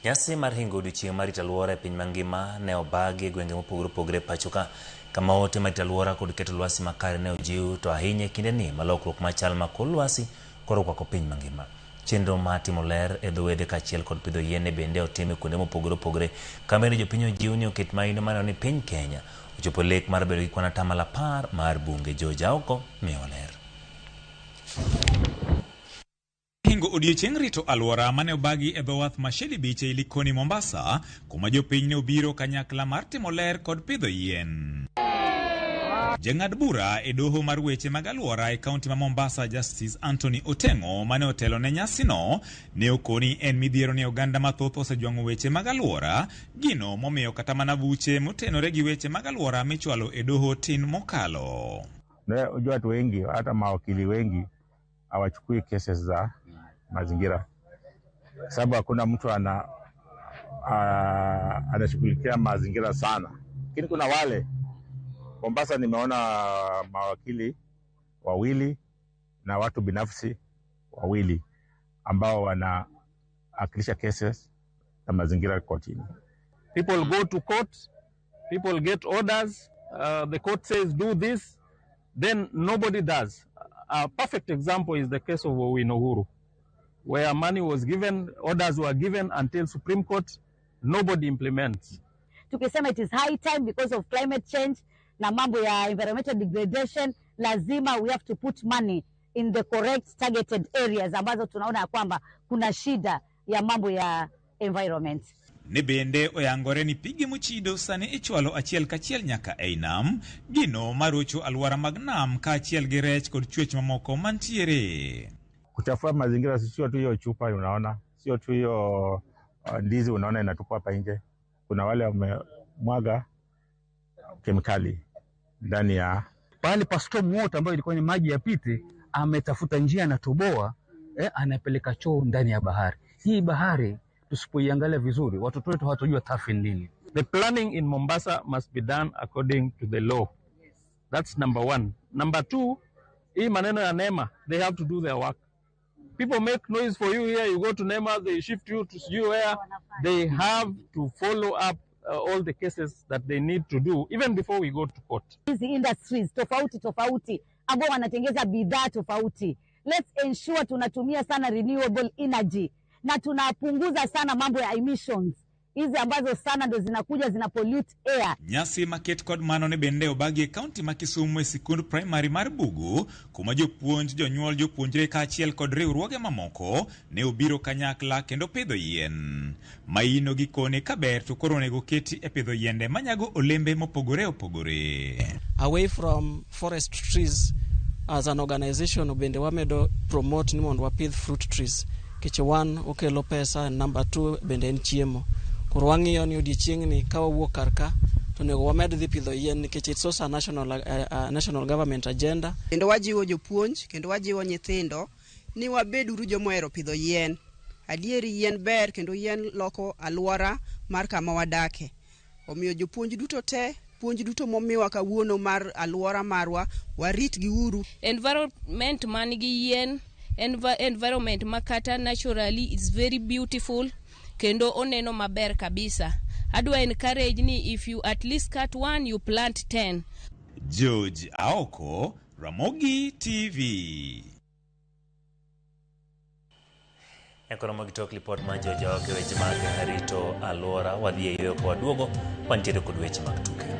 Nyasi mar hingo odiochieng' mar rito alwora e piny mangima ne obagi gwenge mopogore opogore pachoka, kama ote mar rito alwora kod keto lwasi makare ne ojiw to ahinya e kinde ni malokruok machal ma kor lwasi koro okwako piny mangima. Chenro mar timo ler e dho wedhe kaachiel kod pidho yien bende otime kuonde mopogore opogore, kama ne jopiny ojiw ni oket maino maneno ni piny Kenya ochopo lek mar bedo gi kwan 10% mar bunge. Joja oko miyo ler. Hingo odiochieng' rito alwora mane obagi e dho wath Mashedi Beach e Likoni, Mombasa, kuma jopiny ne obiro kanyakla mar timo ler kod pidho yien. Jang'ad bura e doho mar weche mag alwora e kaunti ma Mombasa, Justice Anthony Otengo, mane otelo ne nyasino, ne okoni en midhiero ni oganda mathoth osejwang'o weche mag alwora, gino momiyo kata mana buche motenore gi weche mag alwora michwalo e doho tin mokalo. Unajua watu wengi, hata mawakili wengi hawachukui cases za mazingira, sababu hakuna mtu anashughulikia mazingira sana. Lakini kuna wale Mombasa, nimeona mawakili wawili na watu binafsi wawili ambao wanaakilisha cases za mazingira kotini. People go to court, people get orders, the court says do this, then nobody does. A perfect example is the case of Owino Uhuru, where money was given, orders were given until Supreme Court, nobody implements. Tukisema it is high time because of climate change na mambo ya environmental degradation, lazima we have to put money in the correct targeted areas ambazo tunaona ya kwamba kuna shida ya mambo ya environment. Ne bende oyangore ni pigi mochido sani ichwalo achiel kachiel nyaka ei nam, gino marocho alwora mag nam kaachiel gi rech kod chwech mamoko mantiere. Kuchafua mazingira sio tu hiyo chupa unaona, sio tu hiyo ndizi unaona inatupwa hapa nje. Kuna wale wamemwaga kemikali ndani ya pale pa storm water ambayo ilikuwa ni maji yapite, ametafuta njia na toboa, anapeleka choo ndani ya bahari. Hii bahari tusipoiangalia vizuri, watoto wetu hawatojua tafi nini. The planning in Mombasa must be done according to the law. That's number one. Number two, hii maneno ya NEMA, they have to do their work. People make noise for you here, you go to NEMA, they shift you to where. They have to follow up all the cases that they need to do, even before we go to court. Hizi industries tofauti ambao wanatengeza bidhaa tofauti, let's ensure tunatumia sana renewable energy na tunapunguza sana mambo ya emissions hizi ambazo sana ndo zinakuja zina pollute air. Nyasi market kod mano ne bende obagi e kaunti ma Kisumu e sikund primary mar Bugu, kuma jopuonj, jonyuol, jopuonjre kaachiel kod riwruoge mamoko ne obiro kanyakla kendo pidho yien. Maino gikone kaber to koro onego keti e pidho yiende manyago olembe mopogore opogore. Away from forest trees, as an organization bende wamedo promote ni mondo wapidh fruit trees. Kiche one okelo pesa, and number two bende en chiemo. Koro wang'iyo ni odiochieng'ni ka wawuok karka to nego wamed dhi pidho yien nikech it's also a national government agenda. Kendo wajiwo jopuonj, kendo wajiwo nyithindo ni wabeduru jomohero pidho yien. Adieri yien ber kendo yien loko alwora mar kama wadake. Omiyo jopuonj duto te, puonj duto momiwa kawuono mar alwora marwa, warit gi uru. Environment manigi yien, environment makata naturally is very beautiful. Kendo oneno maber kabisa. Adwa encourage ni if you at least cut one, you plant 10. George Aoko, Ramogi TV. Ekonomo gitok lipot ma Joja Oke weche mag rito alwora wadhi e yo kwa duogo wantiere kod weche mag tuke.